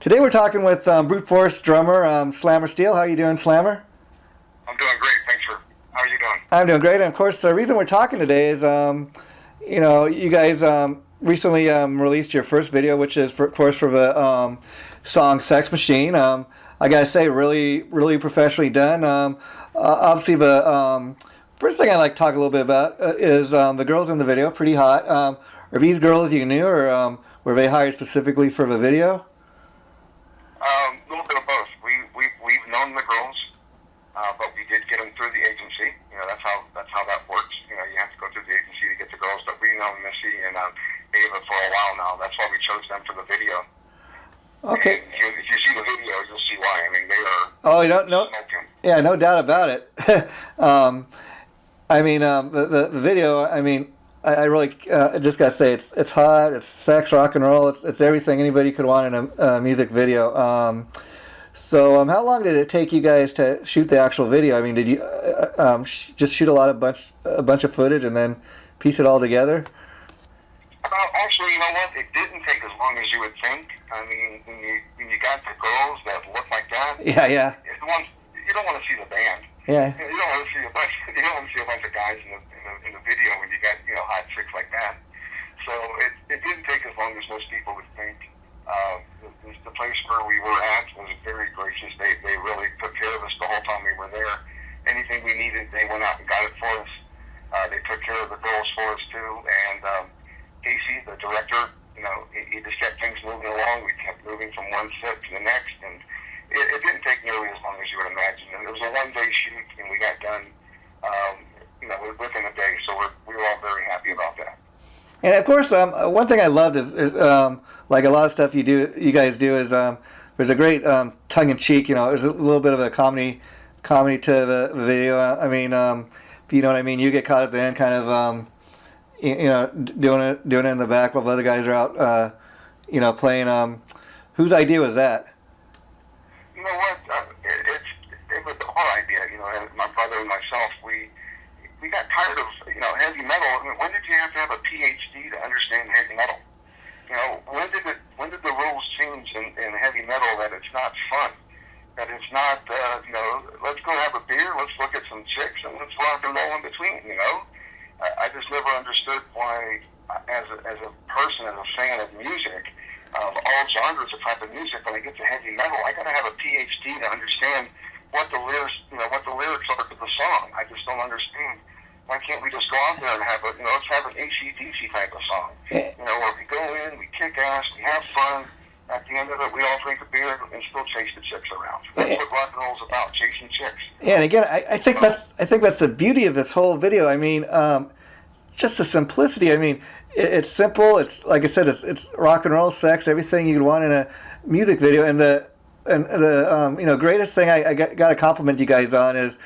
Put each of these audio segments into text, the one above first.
Today we're talking with Brute Forcz drummer Slammer Steele. How are you doing, Slammer? I'm doing great. Thanks for. How are you doing? I'm doing great. And of course, the reason we're talking today is, you guys recently released your first video, which is, of course, for the song "Sex Machine." I gotta say, really, really professionally done. Obviously, the first thing I'd like to talk a little bit about is the girls in the video. Pretty hot. Are these girls you knew, or were they hired specifically for the video? A little bit of both. We've known the girls, but we did get them through the agency. You know, that's how that works. You know, you have to go through the agency to get the girls. But we know Missy and Ava for a while now. That's why we chose them for the video. Okay. And if you see the video, you'll see why. I mean, they are. Oh, you don't know? Yeah, no doubt about it. The video. I mean, I really just gotta say it's hot. It's sex, rock and roll. It's everything anybody could want in a music video. So how long did it take you guys to shoot the actual video? I mean, did you just shoot a bunch of footage and then piece it all together? Actually, you know what? It didn't take as long as you would think. I mean, when you got the girls that look like that, yeah, you don't want to see the band. Yeah. You don't want to see a bunch of guys in the video when you got hot chicks like that. So it didn't take as long as most people would think. The place where we were at was very gracious. They really took care of us the whole time we were there. Anything we needed, they went out and got it for us. They took care of the girls for us too. And Casey, the director, he just kept things moving along. We kept moving from one set to the next, and it didn't take nearly as long as you would imagine. And it was a one-day shoot, and we got done, within a day. So we were all very happy about that. And of course, one thing I loved is like a lot of stuff you guys do is there's a great tongue-in-cheek. There's a little bit of a comedy to the video. I mean, you know what I mean. You get caught at the end, kind of doing it in the back while the other guys are out, playing. Whose idea was that? You know what? It was our idea. My brother and myself, we got tired of heavy metal. I mean, when did you have to have a PhD to understand heavy metal? When did the rules change in heavy metal that it's not fun? That it's not let's go have a beer, let's look at some chicks, and let's rock and roll in between. I just never understood why, as a person, as a fan of music, of all genres of type of music, when I get to heavy metal, I got to have a PhD to understand what the lyrics are to the song. I just don't understand. Why can't we just go out there and have let's have an AC/DC type of song? Where we go in, we kick ass, we have fun. At the end of it, we all drink a beer and still chase the chicks around. That's what rock and roll's about, chasing chicks. Yeah, and again, I think that's the beauty of this whole video. I mean, just the simplicity. I mean, it's simple. It's like I said, it's rock and roll, sex, everything you'd want in a music video. And the greatest thing I got to compliment you guys on is,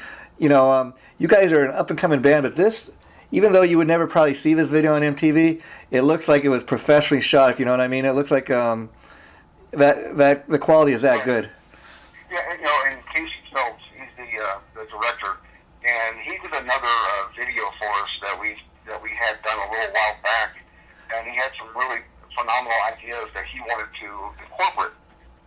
you guys are an up and coming band, but this, even though you would never probably see this video on MTV, it looks like it was professionally shot. If you know what I mean, it looks like that the quality is that good. Yeah, and Casey Phelps, he's the director, and he did another video for us that we had done a little while back, and he had some really phenomenal ideas that he wanted to incorporate.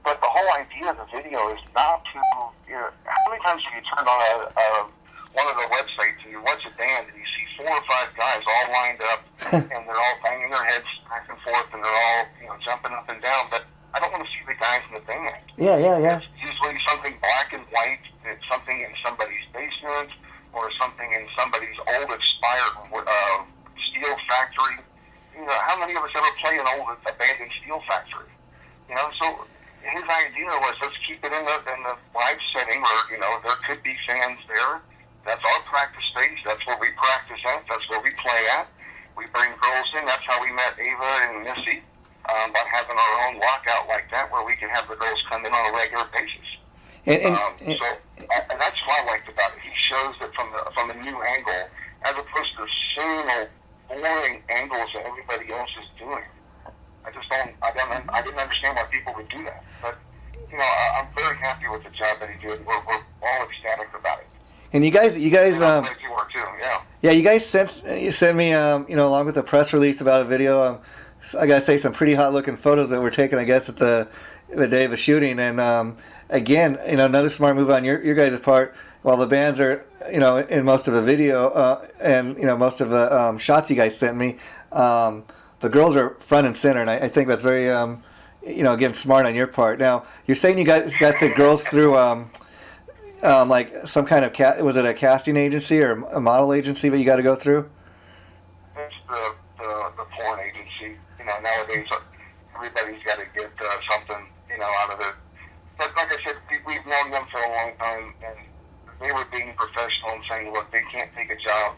But the whole idea of the video is not to. How many times have you turned on one of the websites and you watch a band and you see 4 or 5 guys all lined up and they're all banging their heads back and forth and they're all jumping up and down, but I don't want to see the guys in the band. Yeah. It's usually something black and white. It's something in somebody's basement or something in somebody's old expired steel factory. How many of us ever play an old abandoned steel factory? So his idea was, let's keep it in the live setting where there could be fans there. That's our practice space. That's where we practice at. That's where we play at. We bring girls in. That's how we met Ava and Missy. By having our own lockout like that, where we can have the girls come in on a regular basis. And that's what I liked about it. He shows it from a new angle, as opposed to the same old boring angles that everybody else is doing. I didn't understand why people would do that. But I'm very happy with the job that he did. We're all ecstatic about it. And you guys, you are too, yeah. Yeah, you guys sent me, along with a press release about a video. I gotta say, some pretty hot looking photos that were taken, I guess, at the day of a shooting. And again, another smart move on your guys' part. While the bands are, in most of the video and most of the shots you guys sent me, the girls are front and center, and I think that's very, again, smart on your part. Now, you're saying you guys got the girls through like some kind of was it a casting agency or a model agency that you got to go through? It's the porn agency. Nowadays everybody's got to get something out of it. But like I said, we've known them for a long time, and they were being professional and saying, look, they can't take a job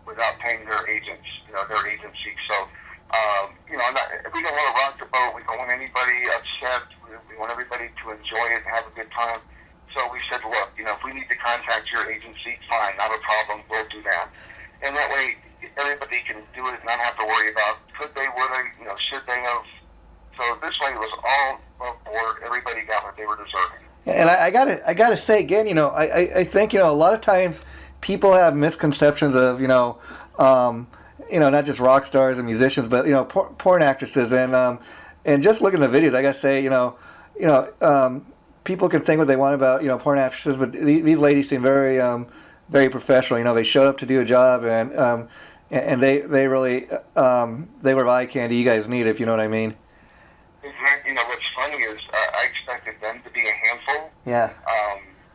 without paying their agents, their agency. So, we don't want to rock the boat. We don't want anybody upset. We want everybody to enjoy it and have a good time. So we said, look, if we need to contact your agency, fine, not a problem, we'll do that. And that way, everybody can do it and not have to worry about could they, would they, should they have. So this way it was all aboard. Everybody got what they were deserving. And I gotta say again, I think a lot of times people have misconceptions of not just rock stars and musicians, but porn actresses, and just looking at the videos, I gotta say, people can think what they want about porn actresses, but these ladies seem very very professional. They showed up to do a job, and they really they were eye candy you guys need, if you know what I mean. What's funny is I expected them to be a handful. Yeah.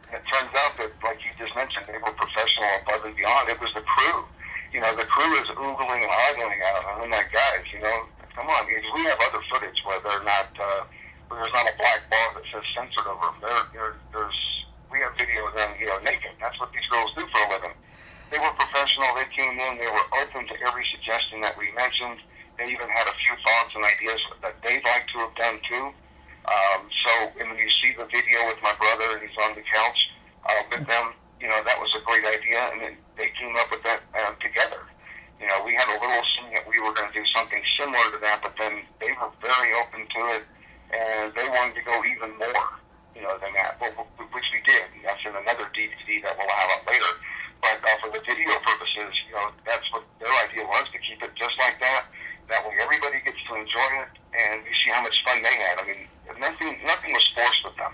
It turns out that, like you just mentioned, they were professional above and beyond. It was the crew. The crew is oogling and ogling out. I'm like, guys, come on. Because we have other footage where they're not, where there's not a black bar that says censored over them. We have video of them, naked. That's what these girls do for a living. They were professional. They came in. They were open to every suggestion that we mentioned. They even had a few thoughts and ideas that they'd like to have done too. And when you see the video with my brother and he's on the couch with them, that was a great idea. And then they came up with that together. We had a little scene that we were going to do something similar to that, but then they were very open to it, and they wanted to go even more, than that, which we did. And that's in another DVD that we'll have up later. But for the video purposes, that's what their idea was, to keep it just like that. That way everybody gets to enjoy it, and you see how much fun they had. I mean, nothing was forced with them.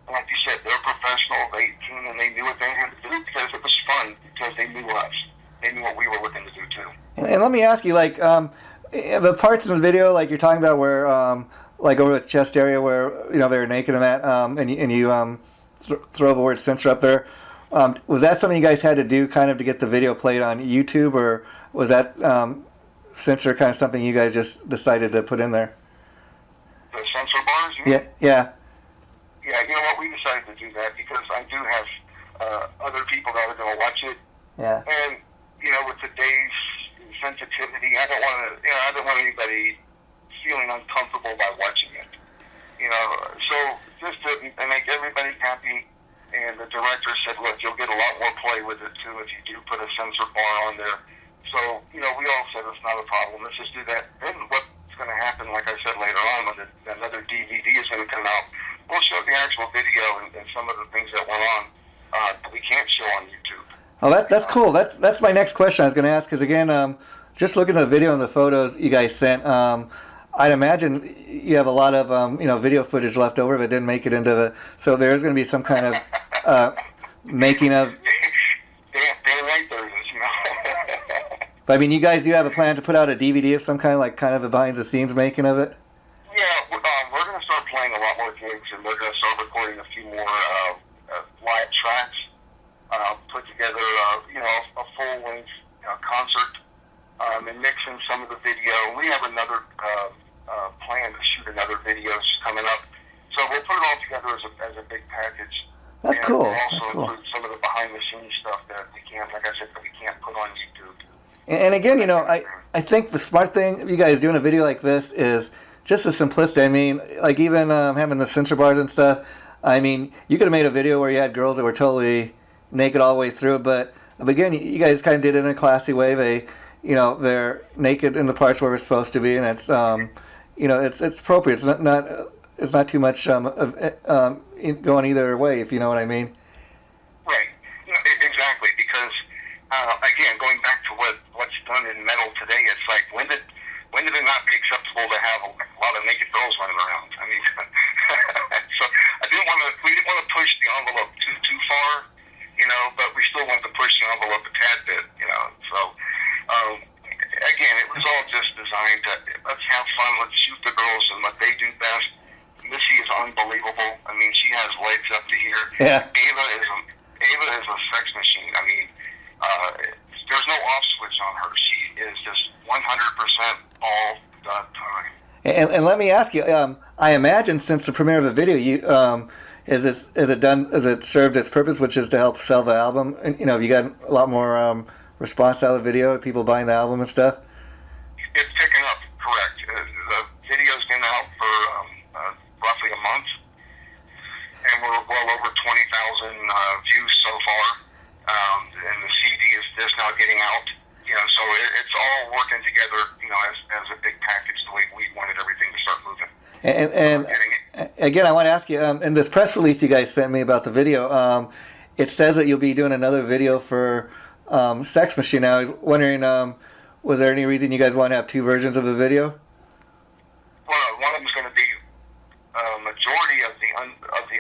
And like you said, they're professional. They came and they knew what they had to do because it was fun, because they knew us. They knew what we were looking to do too. And let me ask you, like, the parts in the video, like you're talking about, where, like over the chest area where they were naked and that, and you throw the word censor up there. Was that something you guys had to do, kind of, to get the video played on YouTube, or was that censor kind of something you guys just decided to put in there? The censor bars? Yeah. Yeah, you know what? We decided to do that because I do have other people that are going to watch it. Yeah. And with today's sensitivity, I don't want anybody feeling uncomfortable by watching it. So just to make everybody happy. And the director said, look, you'll get a lot more play with it too if you do put a censor bar on there. So we all said it's not a problem. Let's just do that. Then what's going to happen, like I said later on, when another DVD is going to come out, we'll show the actual video and some of the things that went on that we can't show on YouTube. Oh, that's cool. That's my next question I was going to ask, because again, just looking at the video and the photos you guys sent, I'd imagine you have a lot of video footage left over that didn't make it into the. So there's going to be some kind of making of. Damn right there is, But I mean, you guys do have a plan to put out a DVD of some kind, like kind of a behind the scenes making of it? Yeah, we're going to start playing a lot more gigs, and we're going to start recording a few more live tracks. Put together, a full-length concert, and mixing some of the video. We have another plan to shoot another videos coming up, so we'll put it all together as a big package. That's and cool. We'll also That's cool. include some of the behind-the-scenes stuff that we can't, like I said, that we can't put on YouTube. And again, I think the smart thing you guys do in a video like this is just the simplicity. I mean, like even having the censor bars and stuff. I mean, you could have made a video where you had girls that were totally naked all the way through, but again, you guys kind of did it in a classy way. They're naked in the parts where we're supposed to be, and it's it's appropriate. It's not too much going either way, if you know what I mean. Right. Exactly. Because again, going back to what's done in metal today, it's like when did when did it not be acceptable to have a lot of naked girls running around? I mean, so we didn't want to push the envelope too far, you know, but we still wanted to push the envelope a tad bit, you know. So, again, it was all just designed to, let's have fun, let's shoot the girls and what they do best. Missy is unbelievable. I mean, she has legs up to here. Yeah. Ava is a sex machine. I mean, there's no off switch on her. She is just 100% all the time. And let me ask you, I imagine since the premiere of the video, is it served its purpose, which is to help sell the album? And, you know, have you got a lot more response out of the video, people buying the album and stuff? It's picking up, correct. The video's been out for roughly a month, and we're well over 20,000 views so far. And the CD is just now getting out. You know, so it's all working together, you know, as a big package, the way we wanted everything to start moving. And again, I want to ask you, in this press release you guys sent me about the video, it says that you'll be doing another video for Sex Machine. Now, I was wondering, was there any reason you guys want to have two versions of the video? Well, one of them's going to be a majority of the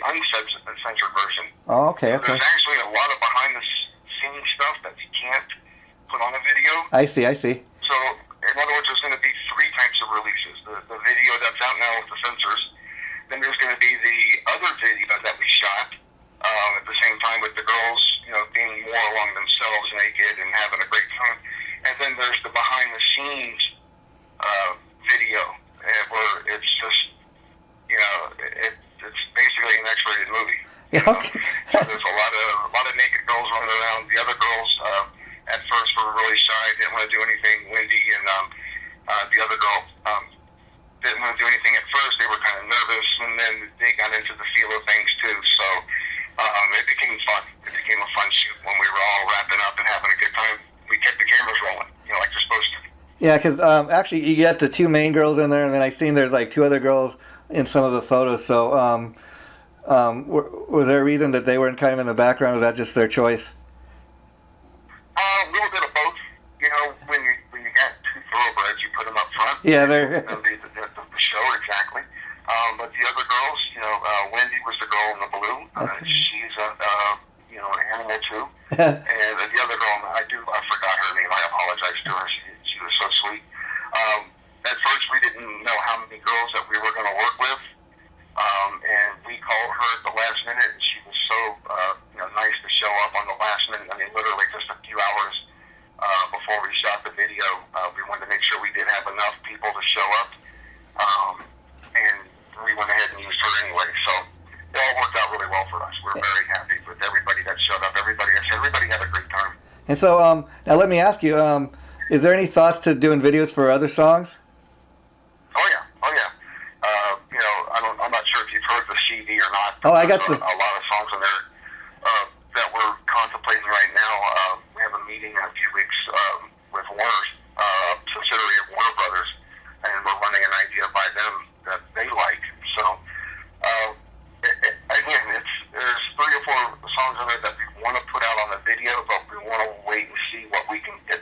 uncensored version. Oh, okay. There's actually a lot of behind-the-scenes stuff that you can't put on a video. I see. So, in other words, there's going to be three types of releases. The video that's out now with the censors. Then there's going to be the other video that we shot at the same time with the girls, you know, being more along themselves naked and having a great time. And then there's the behind-the-scenes video where it's just, you know, it's basically an X-rated movie. Yeah, okay. So there's a lot of naked girls running around. The other girls at first were really shy, didn't want to do anything. Wendy and the other girl didn't want to do anything at first. They were kind of nervous, and then they got into the feel of things too. So it became fun. It became a fun shoot when we were all wrapping up and having a good time. We kept the cameras rolling, you know, like they're supposed to. Yeah, because actually you get the two main girls in there, and then I seen there's like two other girls in some of the photos. So was there a reason that they weren't kind of in the background? Was that just their choice? A little bit of both. You know, when you got two thoroughbreds, you put them up front. Yeah, they're the show exactly. But the other girls, you know, Wendy was the girl in the blue. She's you know, an animal too. And the other girl, I forgot her name. I apologize to her. She was so sweet. At first, we didn't know how many girls that we were going to work with, and we called her at the last minute, and she was so you know, nice to show up on the last minute. I mean, literally just a few hours before we shot the video, we wanted to make sure we did have enough people to show up, and we went ahead and used her anyway. So it all worked out really well for us. We're very happy with everybody that showed up. Everybody had a great time. And so now let me ask you, is there any thoughts to doing videos for other songs? Oh yeah. You know, I'm not sure if you've heard the CD or not. Oh, I got a lot of songs in there that we're contemplating right now. We have a meeting in a few weeks with Warner, subsidiary of Warner Brothers, and we're running an idea by them that they like. So again, there's 3 or 4 songs in there that we want to put out on the video, but we want to wait and see what we can get,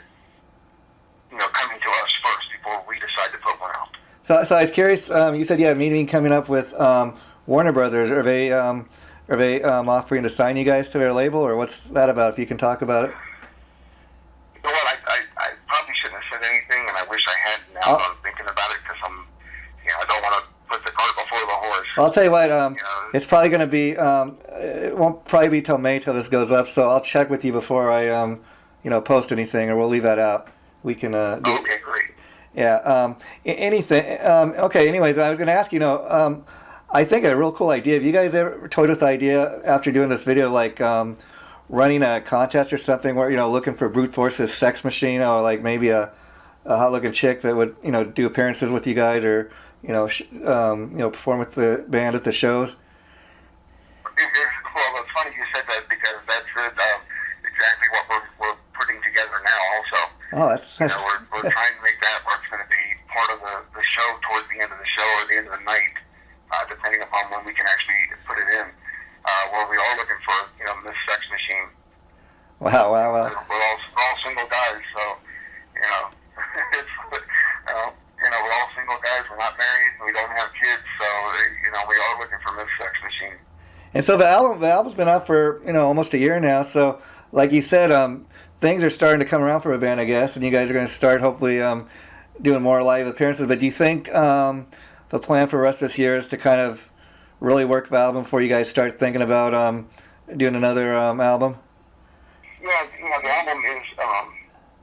you know, coming to us first before we decide to put one out. So I was curious. You said you had a meeting coming up with Warner Brothers. Are they offering to sign you guys to their label, or what's that about? If you can talk about it. You know what? I probably shouldn't have said anything, and I wish I had. Now I'm thinking about it because I don't want to put the cart before the horse. I'll tell you what. You know, it's probably going to be. It won't probably be till May till this goes up. So I'll check with you before I post anything, or we'll leave that out. We can. Okay, great. Yeah. Anything. Okay. Anyways, I was going to ask. I think a real cool idea. Have you guys ever toyed with the idea after doing this video, like running a contest or something, where looking for Brute Forcz's Sex Machine, or like maybe a hot-looking chick that would do appearances with you guys, or perform with the band at the shows? Well, it's funny you said that because that's exactly what we're putting together now. Also, we're trying to make that where it's going to be part of the show towards the end of the show or the end of the night, depending upon when we can actually put it in. Where we are looking for Miss Sex Machine. Wow. We're all single guys, so it's and guys. We're not married. We don't have kids, so we are looking for Miss Sex Machine. And so the album's been out for almost a year now. So like you said, things are starting to come around for a band, I guess, and you guys are going to start hopefully doing more live appearances. But do you think the plan for the rest of this year is to kind of really work the album before you guys start thinking about doing another album? Yeah, the album is.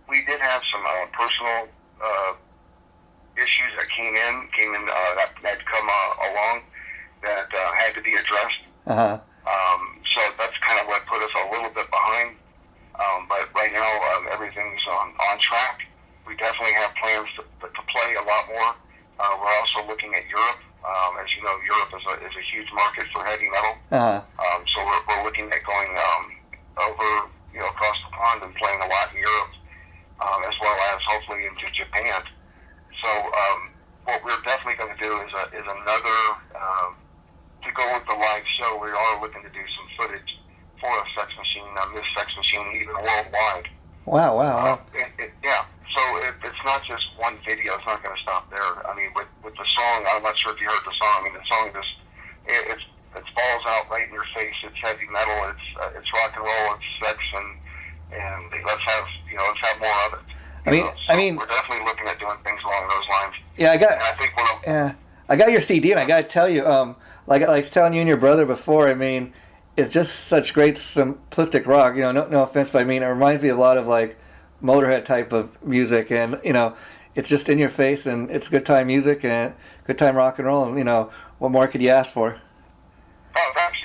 We did have some personal issues that came in that come along that had to be addressed. Uh-huh. So that's kind of what put us a little bit behind. But right now, everything's on track. We definitely have plans to play a lot more. We're also looking at Europe. As you know, Europe is a huge market for heavy metal. Uh-huh. So we're looking at going over across the pond and playing a lot in Europe, as well as hopefully into Japan. So what we're definitely going to do is another to go with the live show. We are looking to do some footage for a Sex Machine, Miss Sex Machine, even worldwide. Wow. Yeah. So it's not just one video. It's not going to stop there. I mean, with the song, I'm not sure if you heard the song. I mean, the song just it falls out right in your face. It's heavy metal. It's rock and roll. It's sex, and let's have more of it. I mean, we're definitely looking at doing things along those lines. Yeah, I got your CD, and I got to tell you, like I was telling you and your brother before. I mean, it's just such great simplistic rock. No offense, but I mean, it reminds me a lot of like Motorhead type of music, and it's just in your face, and it's good time music and good time rock and roll, and what more could you ask for? Oh, that's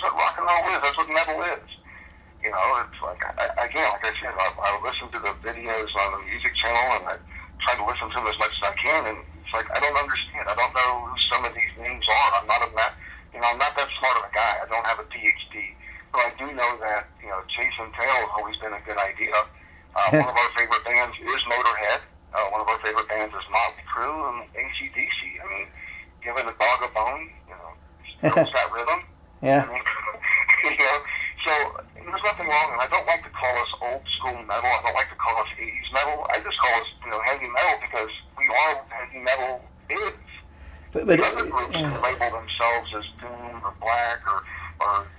what rock and roll is. That's what metal is. It's like like I said, I listen to the videos on the music channel, and I try to listen to them as much as I can, and it's like I don't understand. I don't know who some of these names are. I'm not that smart of a guy. I don't have a PhD, but I do know that chasing tail has always been a good idea. One of our favorite bands is Motorhead. One of our favorite bands is Motley Crue and AC/DC. I mean, given the dog a bone, knows that rhythm. Yeah. I mean, so there's nothing wrong, and I don't like to call us old school metal. I don't like to call us 80s metal. I just call us heavy metal because we are heavy metal is. But other groups label themselves as doom or black or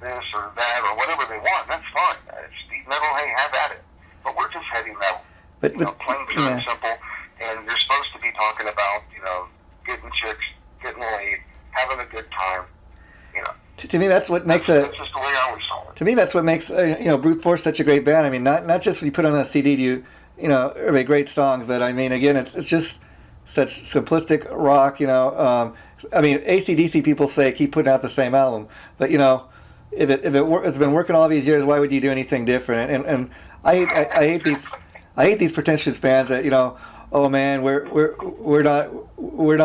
this or that or whatever they want. That's fine. It's speed metal. Hey, have at it. But we're just heavy metal. But plain, pure, and simple. And you're supposed to be talking about getting chicks, getting laid, having a good time. To me, that's what makes that's just the way I always saw it. To me, that's what makes Brute Forcz such a great band. I mean, not just when you put on a CD, every great songs, but I mean, again, it's just such simplistic rock. I mean, AC/DC people say keep putting out the same album, but if it's been working all these years, why would you do anything different? And I hate these pretentious bands that oh man, we're not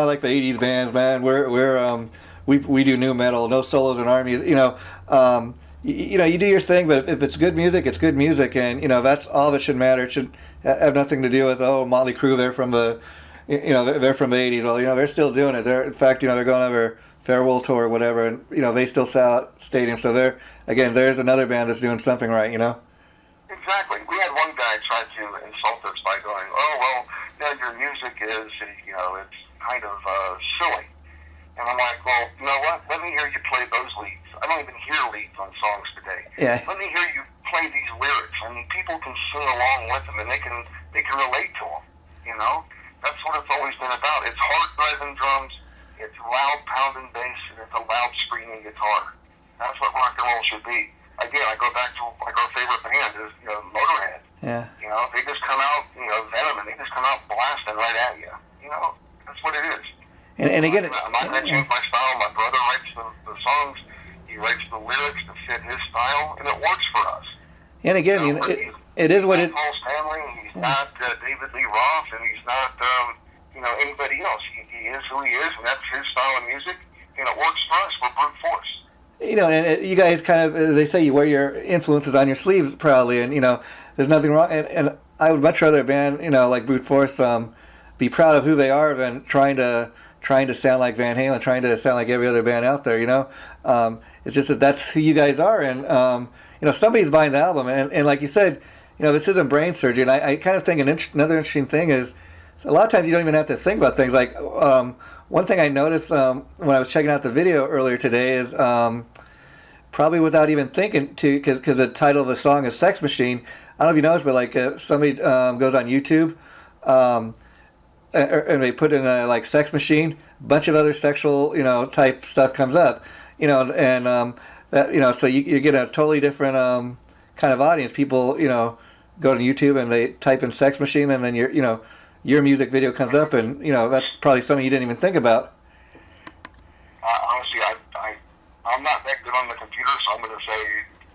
like the '80s bands, man. We do new metal, no solos in our music. You do your thing, but if it's good music, it's good music, and that's all that should matter. It should have nothing to do with Motley Crue. They're from the they're from the '80s. Well, they're still doing it. In fact, they're going over farewell tour or whatever, and they still sell out stadiums. So there's another band that's doing something right. Exactly. We had one guy try to insult us by going, "Oh well, your music is it's kind of silly." And I'm like, well, you know what? Let me hear you play those leads. I don't even hear leads on songs today. Yeah. Let me hear you play these lyrics. I mean, people can sing along with them, and they can relate to them. That's what it's always been about. It's hard driving drums, it's loud pounding bass, and it's a loud screaming guitar. That's what rock and roll should be. Again, I go back to like our favorite band is Motorhead. Yeah. They just come out, Venom, and they just come out blasting right at you. That's what it is. And again, I'm not going to change my style. My brother writes the songs. He writes the lyrics to fit his style, and it works for us. And again, it is what it. Paul Stanley. He's not David Lee Roth, and he's not anybody else. He is who he is, and that's his style of music, and it works for us. We're Brute Forcz. And you guys kind of, as they say, you wear your influences on your sleeves proudly, and there's nothing wrong. And I would much rather a band, like Brute Forcz, be proud of who they are than trying to sound like Van Halen, trying to sound like every other band out there. It's just that's who you guys are, and somebody's buying the album, and like you said, this isn't brain surgery. And I kind of think another interesting thing is So a lot of times you don't even have to think about things. Like one thing I noticed when I was checking out the video earlier today is probably without even thinking to, because the title of the song is Sex Machine. I don't know if you noticed, but like somebody goes on YouTube and they put in like Sex Machine, a bunch of other sexual, type stuff comes up, and that, so you get a totally different kind of audience. People, go to YouTube and they type in Sex Machine, and then your music video comes up, and that's probably something you didn't even think about. Honestly, I'm not that good on the computer, so I'm going to say,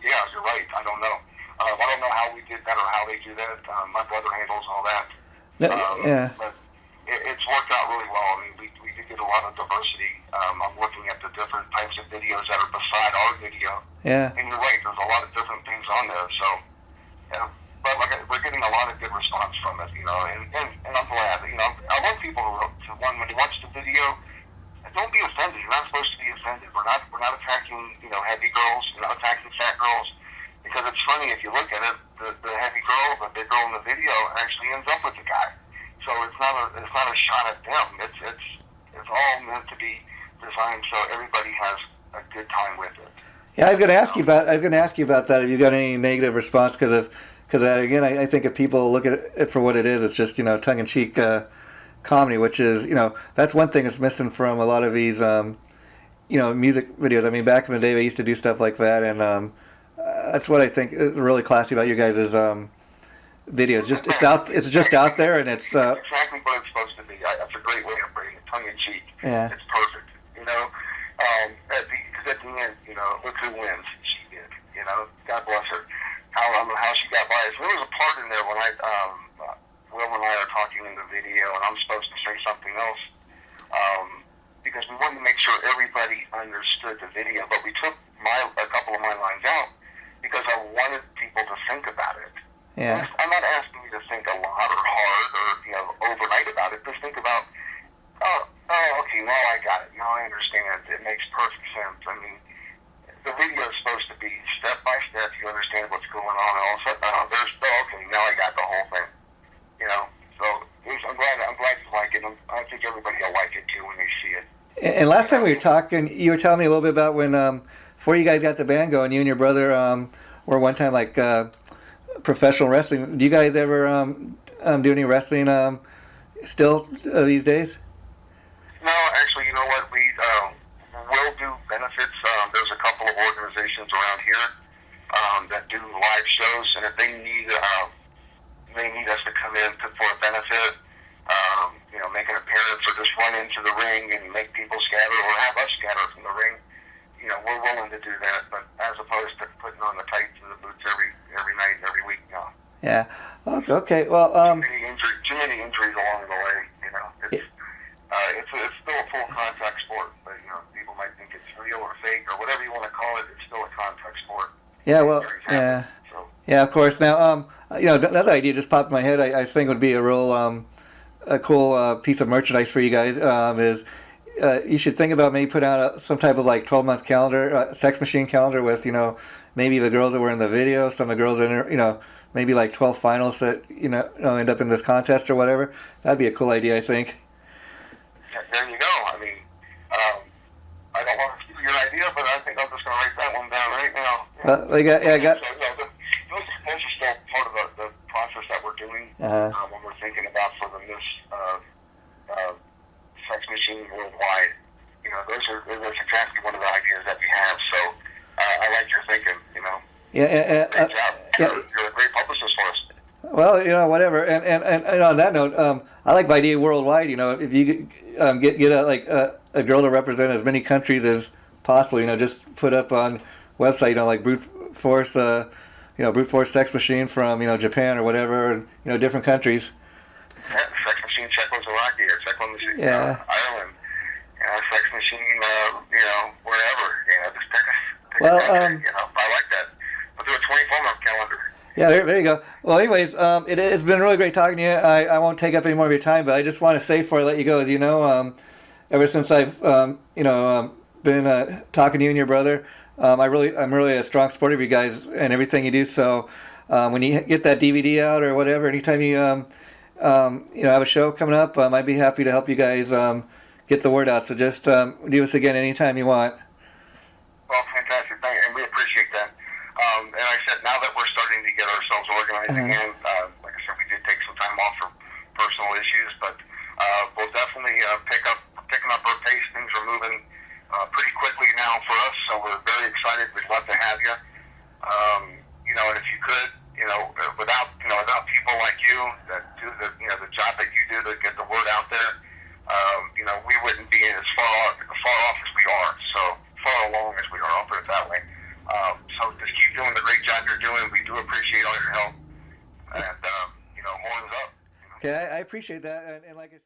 yeah, you're right. I don't know. I don't know how we did that or how they do that. My brother handles all that. Yeah. But it's worked out really well. I mean, we do get a lot of diversity. I'm looking at the different types of videos that are beside our video. Yeah. And you're right, there's a lot of different things on there. So, yeah. But we're getting a lot of good response from it, and I'm glad. I want people to when you watch the video, don't be offended. You're not supposed to be offended. We're not attacking, heavy girls. We're not attacking fat girls. Because it's funny, if you look at it, the heavy girl, the big girl in the video actually ends up with the guy. So it's not a shot at them. It's all meant to be designed so everybody has a good time with it. Yeah, I was going to ask you about that. Have you got any negative response? Because again, I think if people look at it for what it is, it's just tongue-in-cheek comedy, which is that's one thing that's missing from a lot of these music videos. I mean, back in the day, they used to do stuff like that, and that's what I think is really classy about you guys' videos. It's just out there, and it's exactly what it's supposed to be. That's a great way of putting it, tongue-in-cheek. Yeah. It's perfect. Because at the end, look who wins. She did. God bless her. I don't know how she got by. There was a part in there when Will and I are talking in the video, and I'm supposed to say something else, because we wanted to make sure everybody understood the video, but we took a couple of my lines out because I wanted people to think about it. Yeah. I'm not asking you to think a lot or hard or overnight about it. Just think about, okay, now I got it. Now I understand. It makes perfect sense. I mean, the video is supposed to be step by step. You understand what's going on, and all of a sudden, okay, now I got the whole thing. So I'm glad you like it. I think everybody will like it too when they see it. And last time we were talking, you were telling me a little bit about when before you guys got the band going, you and your brother were one time like professional wrestling. Do you guys ever do any wrestling still these days? No, actually, you know what? We will do benefits. There's a couple of organizations around here that do live shows, and if they need us to come in for a benefit, make an appearance or just run into the ring and make people scatter or have us scatter from the ring, we're willing to do that. But as opposed to putting on the tights and the boots every night, every week, no. Yeah. Okay. Well, too many injuries along the way. It's still a full contact sport, but people might think it's real or fake or whatever you want to call it. It's still a contact sport. Yeah. Well. Yeah. So. Yeah. Of course. Now, another idea just popped in my head. I think would be a real a cool piece of merchandise for you guys is. You should think about maybe putting out some type of like 12-month calendar, Sex Machine calendar with, maybe the girls that were in the video, some of the girls in, maybe like 12 finals that, end up in this contest or whatever. That'd be a cool idea, I think. Yeah, there you go. I mean, I don't want to steal your idea, but I think I'm just going to write that one down right now. Well, I got. So, those are still part of the process that we're doing when we're thinking about for the Miss Sex Machine worldwide. That's exactly one of the ideas that we have. So I like your thinking. Yeah. Great job. You're a great publicist for us. Well, whatever. And on that note, I like the idea worldwide. If you get a girl to represent as many countries as possible, just put up on website, like Brute Forcz, Brute Forcz Sex Machine from Japan or whatever, and different countries. Yeah, Sex Machine Czechoslovakia, yeah. Ireland, Sex Machine, wherever, just pick well, a country, I like that. We'll do a 24-month calendar. Yeah, there you go. Well, anyways, it's been really great talking to you. I won't take up any more of your time, but I just want to say before I let you go, as you know, ever since I've, been talking to you and your brother, I'm really a strong supporter of you guys and everything you do. So when you get that DVD out or whatever, anytime you I have a show coming up. I'd be happy to help you guys get the word out. So just do us again anytime you want. Well, fantastic. Thank you. And we appreciate that. And like I said, now that we're starting to get ourselves organized again, like I said, we did take some time off for personal issues, but we'll definitely picking up our pace. Things are moving pretty quickly now for us, so we're very excited. We'd love to have you. And if you could, without people like you that do the job that you do to get the word out there, we wouldn't be as far off as we are. So far along as we are. I'll put it that way. So just keep doing the great job you're doing. We do appreciate all your help, and more is up. Okay, I appreciate that, and like I said.